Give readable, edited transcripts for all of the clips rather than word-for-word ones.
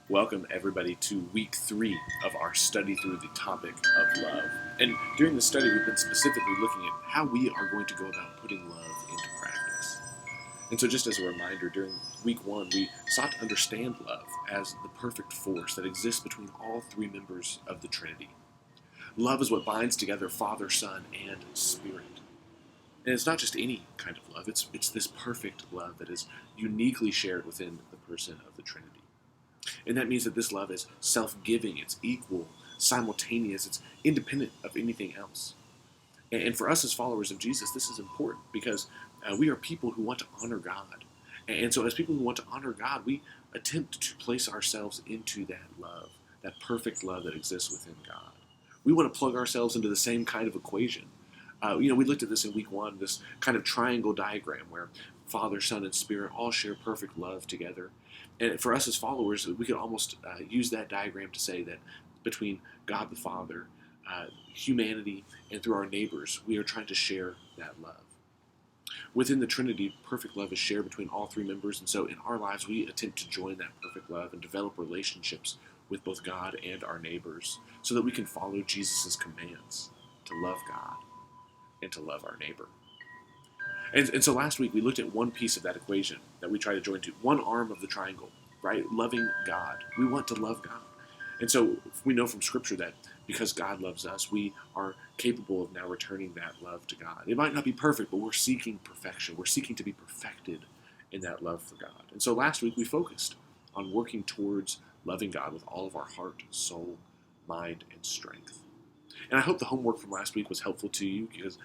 Welcome, everybody, to week 3 of our study through the topic of love. And during the study, we've been specifically looking at how we are going to go about putting love into practice. And so, just as a reminder, during week 1, we sought to understand love as the perfect force that exists between all three members of the Trinity. Love is what binds together Father, Son, and Spirit. And it's not just any kind of love, it's this perfect love that is uniquely shared within the person of the Trinity. And that means that this love is self-giving, it's equal, simultaneous, it's independent of anything else. And for us as followers of Jesus, this is important because we are people who want to honor God. And so as people who want to honor God, we attempt to place ourselves into that love, that perfect love that exists within God. We want to plug ourselves into the same kind of equation. We looked at this in week 1, this kind of triangle diagram where Father, Son, and Spirit all share perfect love together. And for us as followers, we could almost use that diagram to say that between God the Father, humanity, and through our neighbors, we are trying to share that love. Within the Trinity, perfect love is shared between all three members, and so in our lives, we attempt to join that perfect love and develop relationships with both God and our neighbors so that we can follow Jesus' commands to love God and to love our neighbor. And so last week we looked at one piece of that equation that we try to join to, one arm of the triangle, right? Loving God. We want to love God. And so we know from Scripture that because God loves us, we are capable of now returning that love to God. It might not be perfect, but we're seeking perfection. We're seeking to be perfected in that love for God. And so last week we focused on working towards loving God with all of our heart, soul, mind, and strength. And I hope the homework from last week was helpful to you because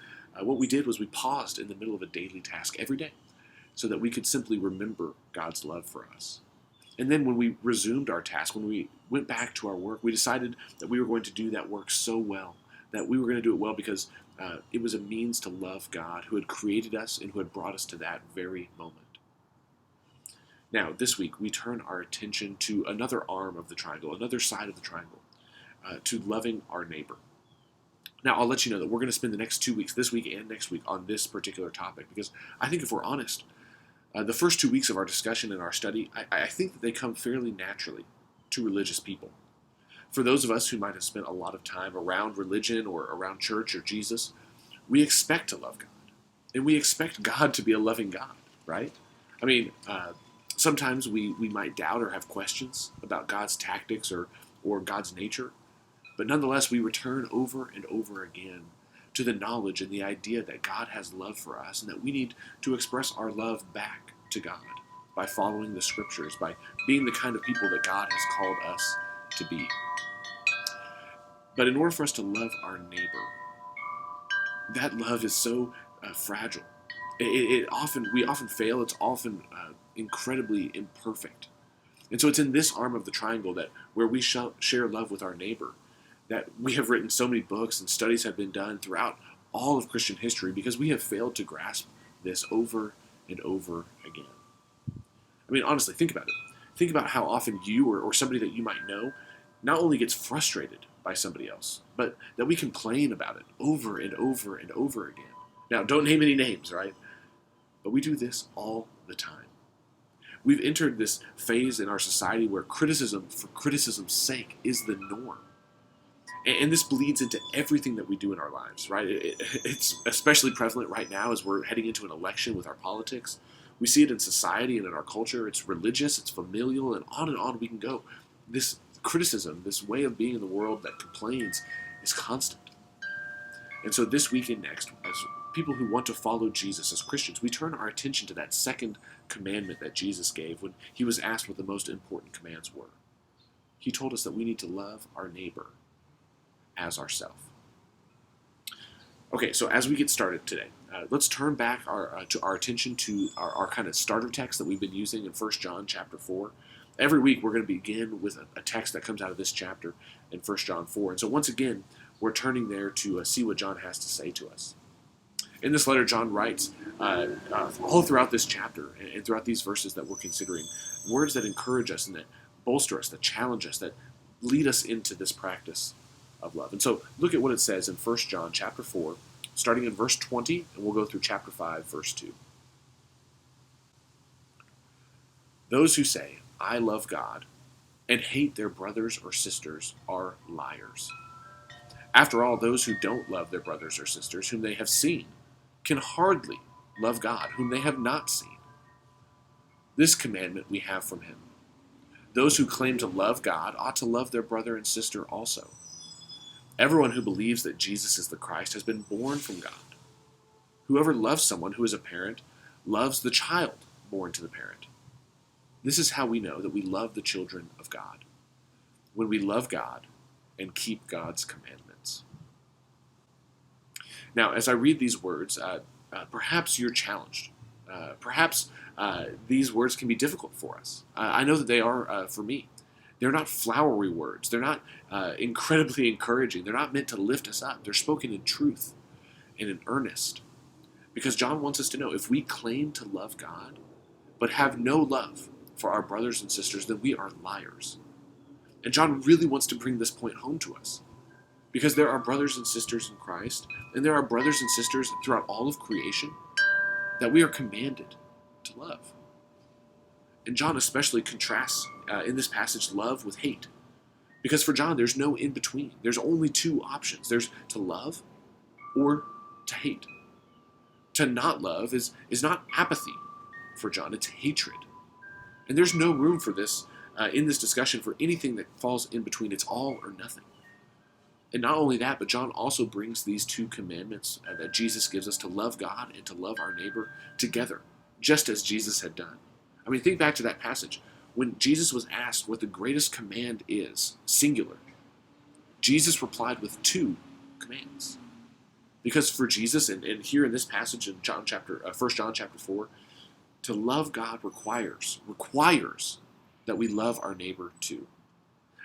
what we did was we paused in the middle of a daily task every day so that we could simply remember God's love for us. And then when we resumed our task, when we went back to our work, we decided that we were going to do that work so well, that we were going to do it well because it was a means to love God who had created us and who had brought us to that very moment. Now, this week, we turn our attention to another arm of the triangle, another side of the triangle, to loving our neighbor. Now, I'll let you know that we're going to spend the next 2 weeks, this week and next week, on this particular topic because I think if we're honest, the first 2 weeks of our discussion and our study, I think that they come fairly naturally to religious people. For those of us who might have spent a lot of time around religion or around church or Jesus, we expect to love God. And we expect God to be a loving God, right? I mean, sometimes we might doubt or have questions about God's tactics or God's nature. But nonetheless, we return over and over again to the knowledge and the idea that God has love for us and that we need to express our love back to God by following the Scriptures, by being the kind of people that God has called us to be. But in order for us to love our neighbor, that love is so fragile. We often fail. It's often incredibly imperfect. And so it's in this arm of the triangle that where we share love with our neighbor that we have written so many books and studies have been done throughout all of Christian history because we have failed to grasp this over and over again. I mean, honestly, think about it. Think about how often you or somebody that you might know not only gets frustrated by somebody else, but that we complain about it over and over and over again. Now, don't name any names, right? But we do this all the time. We've entered this phase in our society where criticism for criticism's sake is the norm. And this bleeds into everything that we do in our lives, right? It's especially prevalent right now as we're heading into an election with our politics. We see it in society and in our culture. It's religious, it's familial, and on we can go. This criticism, this way of being in the world that complains, is constant. And so this week and next, as people who want to follow Jesus as Christians, we turn our attention to that second commandment that Jesus gave when he was asked what the most important commands were. He told us that we need to love our neighbor as ourself. Okay, so as we get started today, let's turn back our attention to our kind of starter text that we've been using in 1 John chapter 4. Every week we're going to begin with a text that comes out of this chapter in 1 John 4. And so once again, we're turning there to see what John has to say to us. In this letter, John writes all throughout this chapter and throughout these verses that we're considering, words that encourage us and that bolster us, that challenge us, that lead us into this practice of love. And so look at what it says in 1 John chapter 4, starting in verse 20, and we'll go through chapter 5, verse 2. Those who say, I love God, and hate their brothers or sisters are liars. After all, those who don't love their brothers or sisters whom they have seen can hardly love God whom they have not seen. This commandment we have from him. Those who claim to love God ought to love their brother and sister also. Everyone who believes that Jesus is the Christ has been born from God. Whoever loves someone who is a parent loves the child born to the parent. This is how we know that we love the children of God, when we love God and keep God's commandments. Now, as I read these words, perhaps you're challenged. Perhaps these words can be difficult for us. I know that they are for me. They're not flowery words. They're not incredibly encouraging. They're not meant to lift us up. They're spoken in truth and in earnest. Because John wants us to know, if we claim to love God, but have no love for our brothers and sisters, then we are liars. And John really wants to bring this point home to us. Because there are brothers and sisters in Christ, and there are brothers and sisters throughout all of creation that we are commanded to love. And John especially contrasts in this passage love with hate. Because for John, there's no in between. There's only two options. There's to love or to hate. To not love is not apathy for John, it's hatred. And there's no room for this in this discussion for anything that falls in between. It's all or nothing. And not only that, but John also brings these two commandments that Jesus gives us to love God and to love our neighbor together, just as Jesus had done. I mean, think back to that passage. When Jesus was asked what the greatest command is, singular, Jesus replied with two commands. Because for Jesus, and here in this passage in 1 John chapter 4, to love God requires that we love our neighbor too.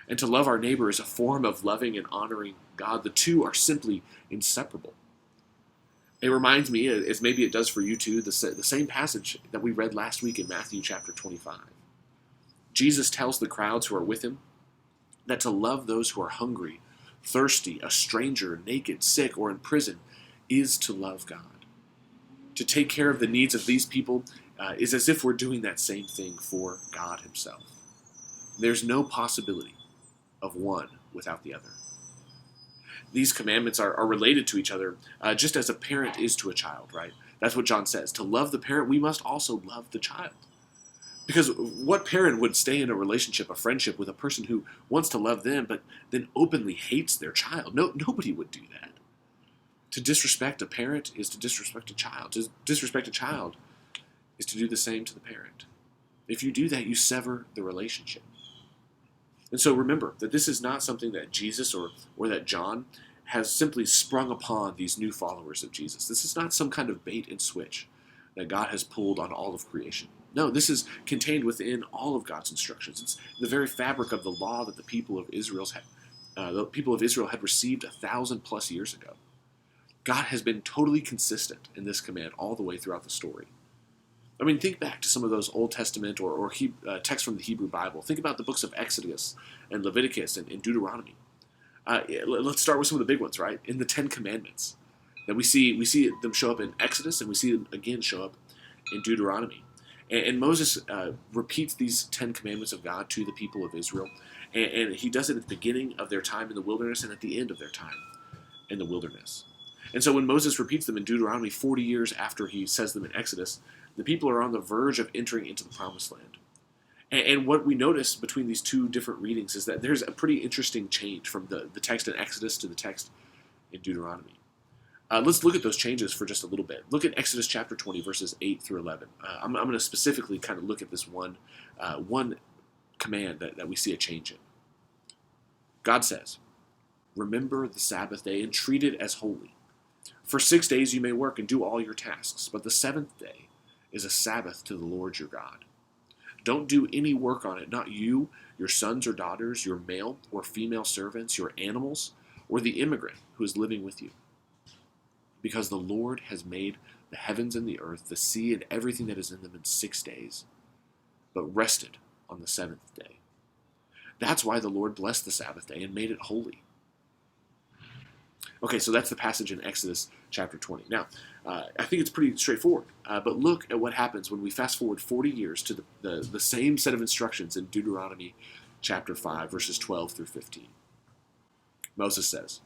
And to love our neighbor is a form of loving and honoring God. The two are simply inseparable. It reminds me, as maybe it does for you too, the same passage that we read last week in Matthew chapter 25. Jesus tells the crowds who are with him that to love those who are hungry, thirsty, a stranger, naked, sick, or in prison is to love God. To take care of the needs of these people is as if we're doing that same thing for God himself. There's no possibility of one without the other. These commandments are related to each other just as a parent is to a child, right? That's what John says. To love the parent, we must also love the child. Because what parent would stay in a relationship, a friendship with a person who wants to love them, but then openly hates their child? Nobody would do that. To disrespect a parent is to disrespect a child. To disrespect a child is to do the same to the parent. If you do that, you sever the relationship. And so remember that this is not something that Jesus or that John has simply sprung upon these new followers of Jesus. This is not some kind of bait and switch that God has pulled on all of creation. No, this is contained within all of God's instructions. It's the very fabric of the law that the people of Israel had received 1,000+ years ago. God has been totally consistent in this command all the way throughout the story. I mean, think back to some of those Old Testament or texts from the Hebrew Bible. Think about the books of Exodus and Leviticus and Deuteronomy. Let's start with some of the big ones, right? In the Ten Commandments, that we see them show up in Exodus, and we see them again show up in Deuteronomy. And Moses repeats these 10 commandments of God to the people of Israel, and he does it at the beginning of their time in the wilderness and at the end of their time in the wilderness. And so when Moses repeats them in Deuteronomy 40 years after he says them in Exodus, the people are on the verge of entering into the Promised Land. And what we notice between these two different readings is that there's a pretty interesting change from the text in Exodus to the text in Deuteronomy. Let's look at those changes for just a little bit. Look at Exodus chapter 20, verses 8 through 11. I'm going to specifically kind of look at this one command that we see a change in. God says, "Remember the Sabbath day and treat it as holy. For 6 days you may work and do all your tasks, but the seventh day is a Sabbath to the Lord your God. Don't do any work on it, not you, your sons or daughters, your male or female servants, your animals, or the immigrant who is living with you. Because the Lord has made the heavens and the earth, the sea, and everything that is in them in 6 days, but rested on the seventh day. That's why the Lord blessed the Sabbath day and made it holy." Okay, so that's the passage in Exodus chapter 20. Now, I think it's pretty straightforward, but look at what happens when we fast forward 40 years to the same set of instructions in Deuteronomy chapter 5, verses 12 through 15. Moses says,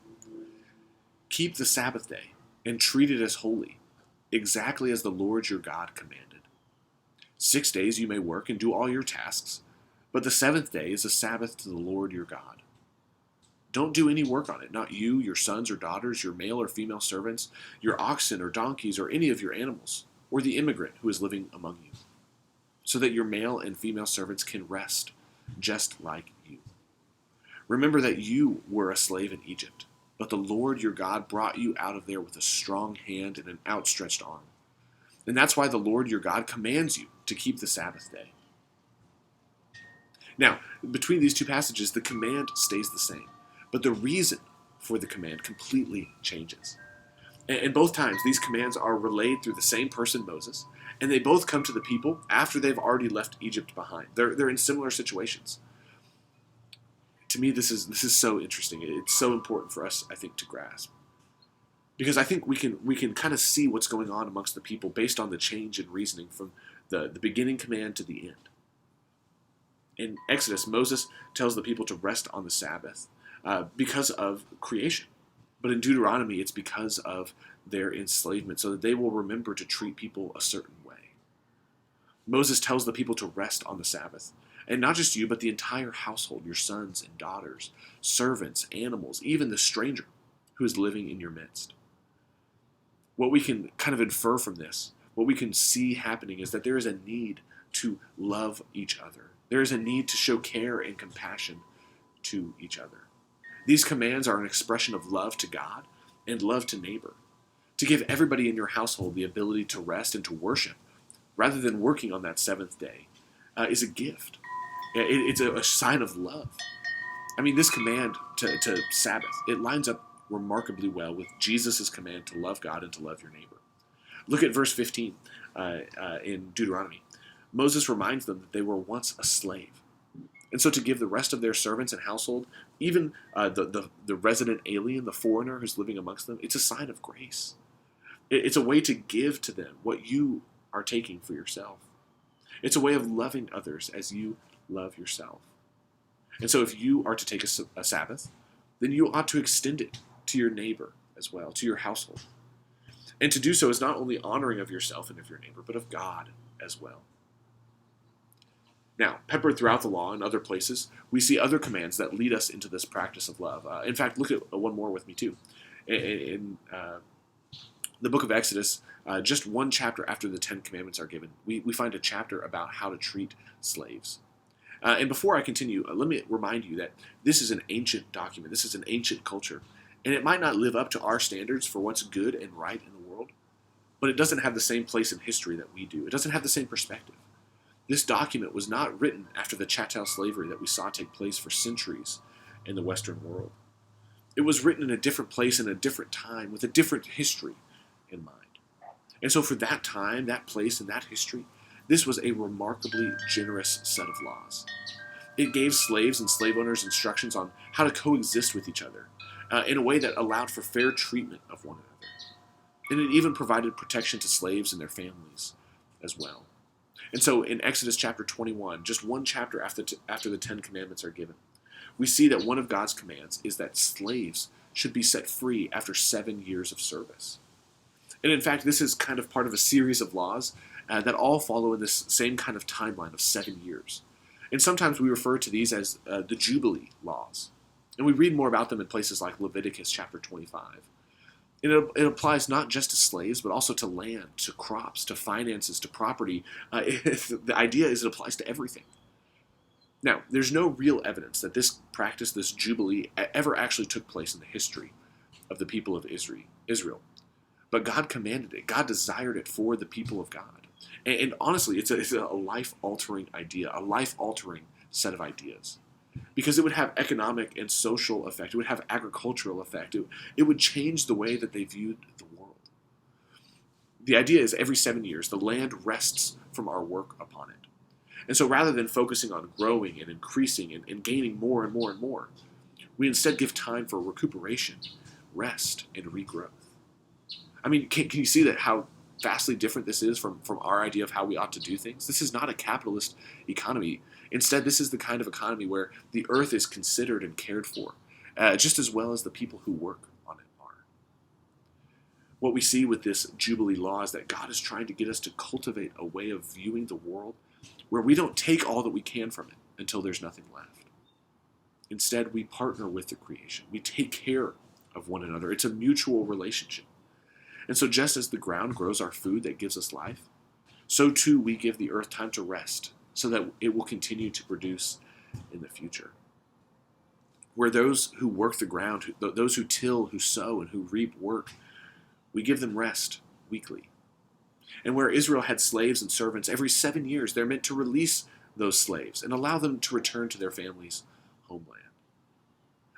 "Keep the Sabbath day and treat it as holy, exactly as the Lord your God commanded. 6 days you may work and do all your tasks, but the seventh day is a Sabbath to the Lord your God. Don't do any work on it, not you, your sons or daughters, your male or female servants, your oxen or donkeys, or any of your animals, or the immigrant who is living among you, so that your male and female servants can rest just like you. Remember that you were a slave in Egypt, but the Lord your God brought you out of there with a strong hand and an outstretched arm. And that's why the Lord your God commands you to keep the Sabbath day." Now, between these two passages, the command stays the same, but the reason for the command completely changes. And both times, these commands are relayed through the same person, Moses, and they both come to the people after they've already left Egypt behind. They're in similar situations. To me, this is so interesting. It's so important for us, I think, to grasp. Because I think we can kind of see what's going on amongst the people based on the change in reasoning from the beginning command to the end. In Exodus, Moses tells the people to rest on the Sabbath because of creation. But in Deuteronomy, it's because of their enslavement, so that they will remember to treat people a certain way. Moses tells the people to rest on the Sabbath. And not just you, but the entire household, your sons and daughters, servants, animals, even the stranger who is living in your midst. What we can kind of infer from this, what we can see happening, is that there is a need to love each other. There is a need to show care and compassion to each other. These commands are an expression of love to God and love to neighbor. To give everybody in your household the ability to rest and to worship, rather than working on that seventh day, is a gift. It's a sign of love. I mean, this command to Sabbath, it lines up remarkably well with Jesus' command to love God and to love your neighbor. Look at verse 15 in Deuteronomy. Moses reminds them that they were once a slave. And so to give the rest of their servants and household, even the resident alien, the foreigner who's living amongst them, it's a sign of grace. It's a way to give to them what you are taking for yourself. It's a way of loving others as you love yourself. And so if you are to take a Sabbath, then you ought to extend it to your neighbor as well, to your household. And to do so is not only honoring of yourself and of your neighbor, but of God as well. Now, peppered throughout the law and other places, we see other commands that lead us into this practice of love. In fact, look at one more with me too. In the book of Exodus, just one chapter after the Ten Commandments are given, we find a chapter about how to treat slaves. And before I continue, let me remind you that this is an ancient document. This is an ancient culture. And it might not live up to our standards for what's good and right in the world, but it doesn't have the same place in history that we do. It doesn't have the same perspective. This document was not written after the chattel slavery that we saw take place for centuries in the Western world. It was written in a different place in a different time with a different history in mind. And so for that time, that place, and that history, this was a remarkably generous set of laws. It gave slaves and slave owners instructions on how to coexist with each other in a way that allowed for fair treatment of one another. And it even provided protection to slaves and their families as well. And so in Exodus chapter 21, just one chapter after the Ten Commandments are given, we see that one of God's commands is that slaves should be set free after 7 years of service. And in fact, this is kind of part of a series of laws that all follow in this same kind of timeline of 7 years. And sometimes we refer to these as the Jubilee laws. And we read more about them in places like Leviticus chapter 25. And it applies not just to slaves, but also to land, to crops, to finances, to property. The idea is it applies to everything. Now, there's no real evidence that this practice, this Jubilee, ever actually took place in the history of the people of Israel. But God commanded it. God desired it for the people of God. And honestly, it's a life-altering idea, a life-altering set of ideas. Because it would have economic and social effect. It would have agricultural effect. It would change the way that they viewed the world. The idea is every 7 years, the land rests from our work upon it. And so rather than focusing on growing and increasing and gaining more and more and more, we instead give time for recuperation, rest, and regrowth. I mean, can you see that how vastly different this is from our idea of how we ought to do things? This is not a capitalist economy. Instead, this is the kind of economy where the earth is considered and cared for, just as well as the people who work on it are. What we see with this Jubilee law is that God is trying to get us to cultivate a way of viewing the world where we don't take all that we can from it until there's nothing left. Instead, we partner with the creation. We take care of one another. It's a mutual relationship. And so just as the ground grows our food that gives us life, so too we give the earth time to rest so that it will continue to produce in the future. Where those who work the ground, those who till, who sow, and who reap work, we give them rest weekly. And where Israel had slaves and servants, every 7 years they're meant to release those slaves and allow them to return to their families' homeland.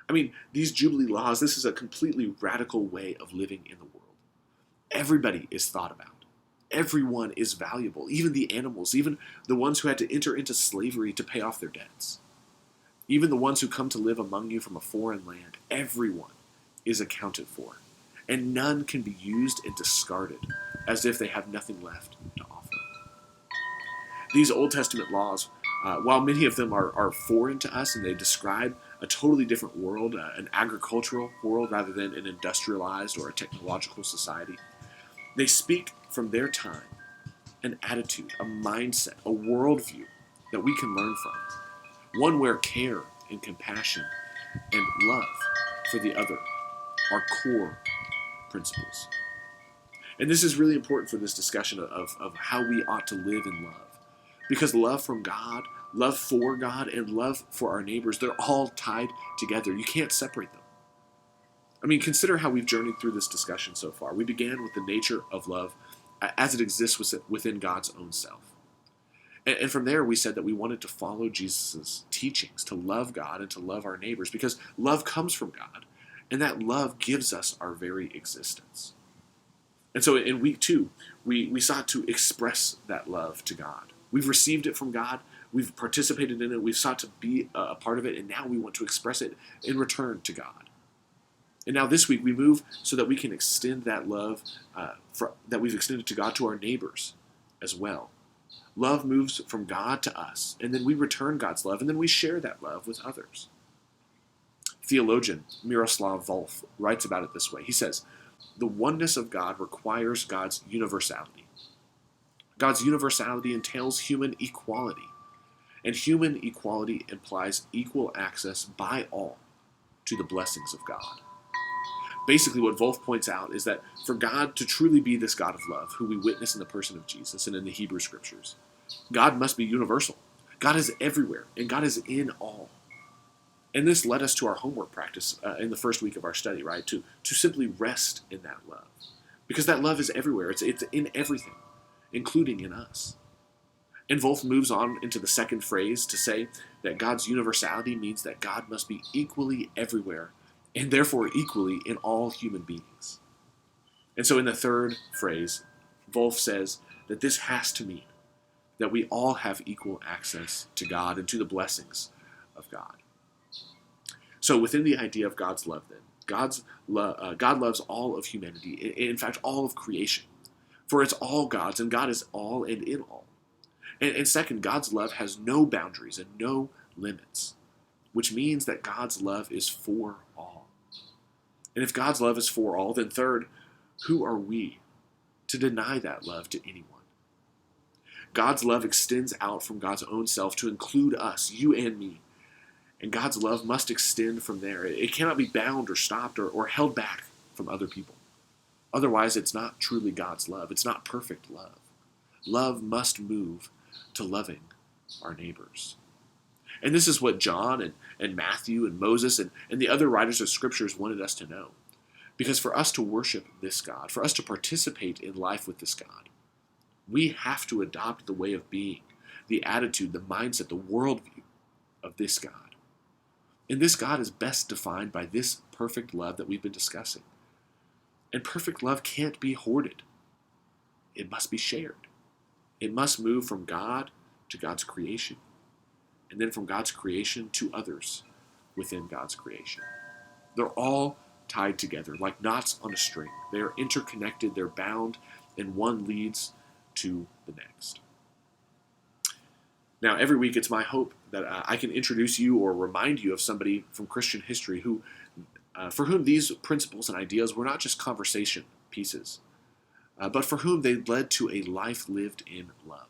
I mean, these Jubilee laws, this is a completely radical way of living in the world. Everybody is thought about. Everyone is valuable, even the animals, even the ones who had to enter into slavery to pay off their debts. Even the ones who come to live among you from a foreign land, everyone is accounted for. And none can be used and discarded as if they have nothing left to offer. These Old Testament laws, while many of them are foreign to us and they describe a totally different world, an agricultural world rather than an industrialized or a technological society, they speak from their time an attitude, a mindset, a worldview that we can learn from. One where care and compassion and love for the other are core principles. And this is really important for this discussion of how we ought to live in love. Because love from God, love for God, and love for our neighbors, they're all tied together. You can't separate them. I mean, consider how we've journeyed through this discussion so far. We began with the nature of love as it exists within God's own self. And from there, we said that we wanted to follow Jesus' teachings, to love God and to love our neighbors, because love comes from God, and that love gives us our very existence. And so in week 2, we sought to express that love to God. We've received it from God, we've participated in it, we've sought to be a part of it, and now we want to express it in return to God. And now this week we move so that we can extend that love that we've extended to God to our neighbors as well. Love moves from God to us, and then we return God's love, and then we share that love with others. Theologian MIROSLAV VOLF writes about it this way. He says, "The oneness of God requires God's universality. God's universality entails human equality, and human equality implies equal access by all to the blessings of God." Basically, what Wolf points out is that for God to truly be this God of love, who we witness in the person of Jesus and in the Hebrew Scriptures, God must be universal. God is everywhere, and God is in all. And this led us to our homework practice in the first week of our study, right? To simply rest in that love. Because that love is everywhere. It's in everything, including in us. And Wolf moves on into the second phrase to say that God's universality means that God must be equally everywhere, and therefore equally in all human beings. And so in the third phrase, Wolf says that this has to mean that we all have equal access to God and to the blessings of God. So within the idea of God's love then, God loves all of humanity, in fact all of creation. For it's all God's, and God is all and in all. And second, God's love has no boundaries and no limits, which means that God's love is for all. And if God's love is for all, then third, who are we to deny that love to anyone? God's love extends out from God's own self to include us, you and me. And God's love must extend from there. It cannot be bound or stopped or held back from other people. Otherwise, it's not truly God's love. It's not perfect love. Love must move to loving our neighbors. And this is what John and Matthew and Moses and the other writers of Scriptures wanted us to know. Because for us to worship this God, for us to participate in life with this God, we have to adopt the way of being, the attitude, the mindset, the worldview of this God. And this God is best defined by this perfect love that we've been discussing. And perfect love can't be hoarded. It must be shared. It must move from God to God's creation, and then from God's creation to others within God's creation. They're all tied together like knots on a string. They are interconnected, they're bound, and one leads to the next. Now, every week it's my hope that I can introduce you or remind you of somebody from Christian history for whom these principles and ideas were not just conversation pieces, but for whom they led to a life lived in love.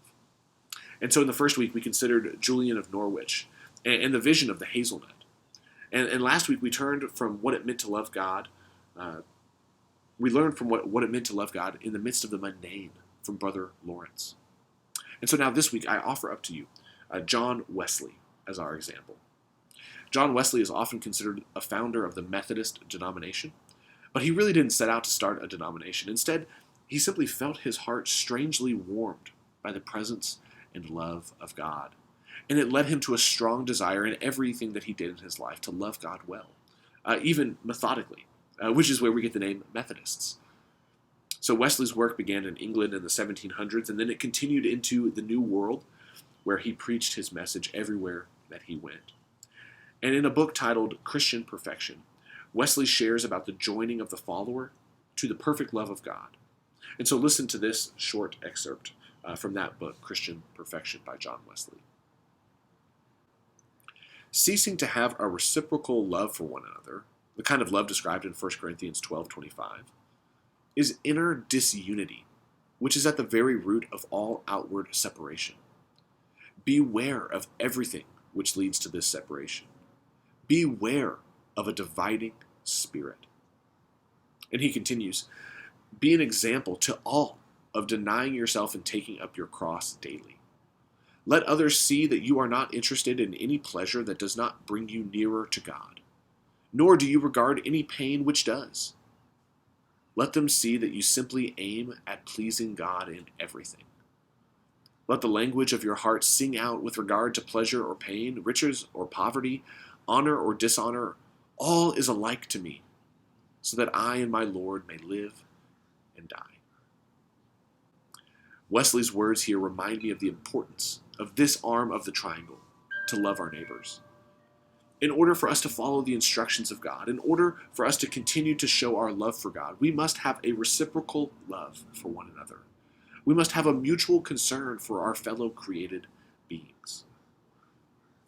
And so in the first week, we considered Julian of Norwich and the vision of the hazelnut. And last week, we turned from what it meant to love God. We learned from what it meant to love God in the midst of the mundane from Brother Lawrence. And so now this week, I offer up to you John Wesley as our example. John Wesley is often considered a founder of the Methodist denomination, but he really didn't set out to start a denomination. Instead, he simply felt his heart strangely warmed by the presence and love of God. And it led him to a strong desire in everything that he did in his life to love God well, even methodically, which is where we get the name Methodists. So Wesley's work began in England in the 1700s, and then it continued into the New World, where he preached his message everywhere that he went. And in a book titled Christian Perfection, Wesley shares about the joining of the follower to the perfect love of God. And so listen to this short excerpt from that book, Christian Perfection by John Wesley. Ceasing to have a reciprocal love for one another, the kind of love described in 1 Corinthians 12:25, is inner disunity, which is at the very root of all outward separation. Beware of everything which leads to this separation. Beware of a dividing spirit. And he continues, be an example to all of denying yourself and taking up your cross daily. Let others see that you are not interested in any pleasure that does not bring you nearer to God, nor do you regard any pain which does. Let them see that you simply aim at pleasing God in everything. Let the language of your heart sing out with regard to pleasure or pain, riches or poverty, honor or dishonor. All is alike to me, so that I and my Lord may live and die. Wesley's words here remind me of the importance of this arm of the triangle, to love our neighbors. In order for us to follow the instructions of God, in order for us to continue to show our love for God, we must have a reciprocal love for one another. We must have a mutual concern for our fellow created beings.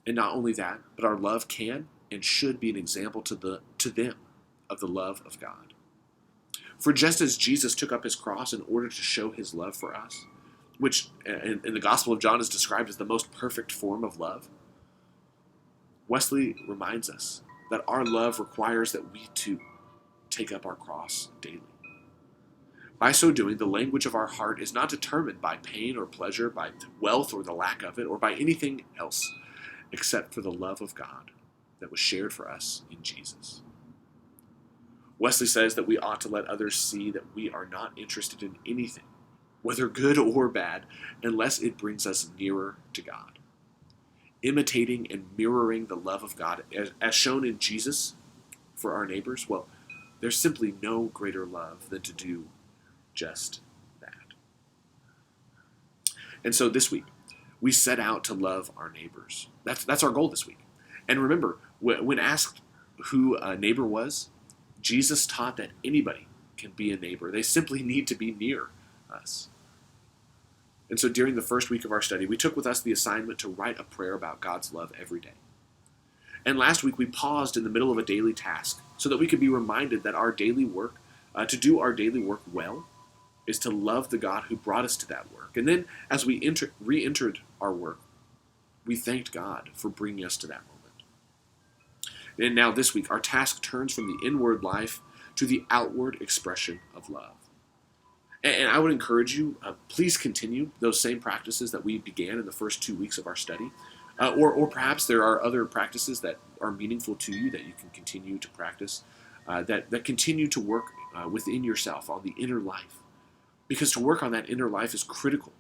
And not only that, but our love can and should be an example to them of the love of God. For just as Jesus took up his cross in order to show his love for us, which in the Gospel of John is described as the most perfect form of love, Wesley reminds us that our love requires that we too take up our cross daily. By so doing, the language of our heart is not determined by pain or pleasure, by wealth or the lack of it, or by anything else except for the love of God that was shared for us in Jesus. Wesley says that we ought to let others see that we are not interested in anything, whether good or bad, unless it brings us nearer to God. Imitating and mirroring the love of God as shown in Jesus for our neighbors, well, there's simply no greater love than to do just that. And so this week, we set out to love our neighbors. That's our goal this week. And remember, when asked who a neighbor was, Jesus taught that anybody can be a neighbor. They simply need to be near us. And so during the first week of our study, we took with us the assignment to write a prayer about God's love every day. And last week, we paused in the middle of a daily task so that we could be reminded that our daily work, to do our daily work well, is to love the God who brought us to that work. And then as we re-entered our work, we thanked God for bringing us to that moment. And now this week, our task turns from the inward life to the outward expression of love. And I would encourage you, please continue those same practices that we began in the first 2 weeks of our study. Or perhaps there are other practices that are meaningful to you that you can continue to practice, that continue to work within yourself on the inner life. Because to work on that inner life is critical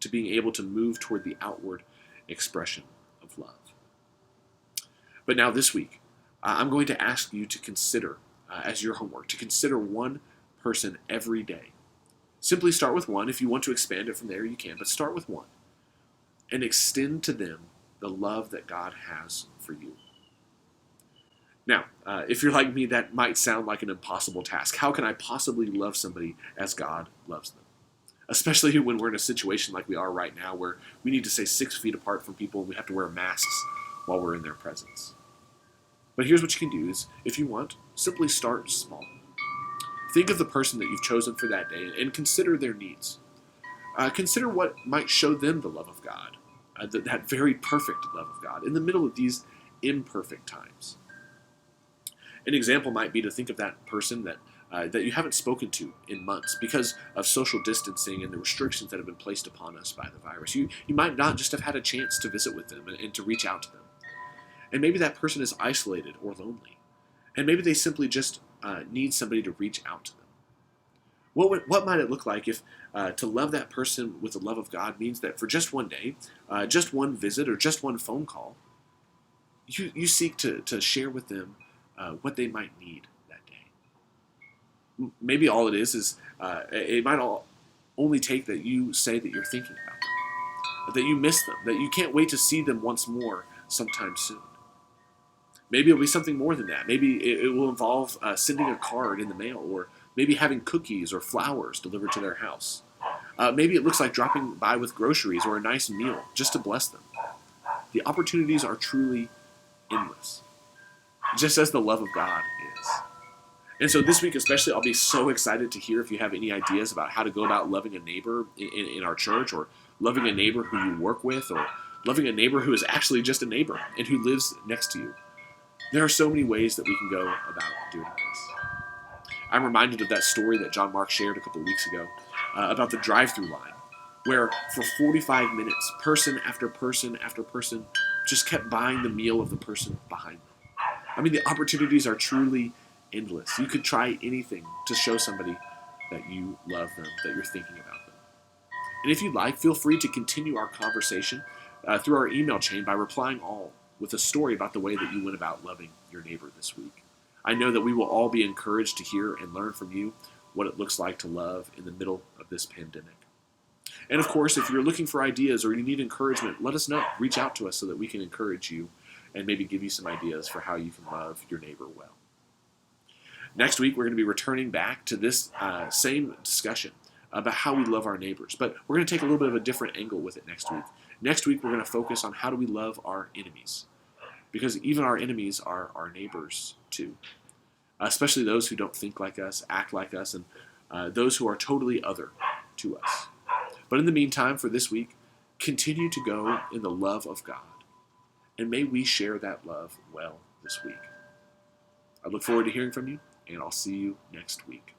to being able to move toward the outward expression of love. But now this week, I'm going to ask you to consider, as your homework, to consider one person every day. Simply start with one. If you want to expand it from there, you can, but start with one. And extend to them the love that God has for you. Now, if you're like me, that might sound like an impossible task. How can I possibly love somebody as God loves them? especially when we're in a situation like we are right now where we need to stay 6 feet apart from people and we have to wear masks while we're in their presence. But here's what you can do is, if you want, simply start small. Think of the person that you've chosen for that day and consider their needs. Consider what might show them the love of God, that very perfect love of God, in the middle of these imperfect times. An example might be to think of that person that you haven't spoken to in months because of social distancing and the restrictions that have been placed upon us by the virus. You might not just have had a chance to visit with them and to reach out to them. And maybe that person is isolated or lonely. And maybe they simply just need somebody to reach out to them. What might it look like if to love that person with the love of God means that for just one day, just one visit, or just one phone call, you seek to share with them what they might need that day? Maybe all it is it might only take that you say that you're thinking about them, that you miss them, that you can't wait to see them once more sometime soon. Maybe it'll be something more than that. Maybe it will involve sending a card in the mail, or maybe having cookies or flowers delivered to their house. Maybe it looks like dropping by with groceries or a nice meal just to bless them. The opportunities are truly endless, just as the love of God is. And so this week especially, I'll be so excited to hear if you have any ideas about how to go about loving a neighbor in our church, or loving a neighbor who you work with, or loving a neighbor who is actually just a neighbor and who lives next to you. There are so many ways that we can go about doing this. I'm reminded of that story that John Mark shared a couple of weeks ago about the drive-through line, where for 45 minutes, person after person after person just kept buying the meal of the person behind them. I mean, the opportunities are truly endless. You could try anything to show somebody that you love them, that you're thinking about them. And if you'd like, feel free to continue our conversation through our email chain by replying all with a story about the way that you went about loving your neighbor this week. I know that we will all be encouraged to hear and learn from you what it looks like to love in the middle of this pandemic. And of course, if you're looking for ideas or you need encouragement, let us know. Reach out to us so that we can encourage you and maybe give you some ideas for how you can love your neighbor well. Next week, we're going to be returning back to this same discussion about how we love our neighbors, but we're going to take a little bit of a different angle with it next week. Next week, we're going to focus on how do we love our enemies, because even our enemies are our neighbors too, especially those who don't think like us, act like us, and those who are totally other to us. But in the meantime, for this week, continue to go in the love of God, and may we share that love well this week. I look forward to hearing from you, and I'll see you next week.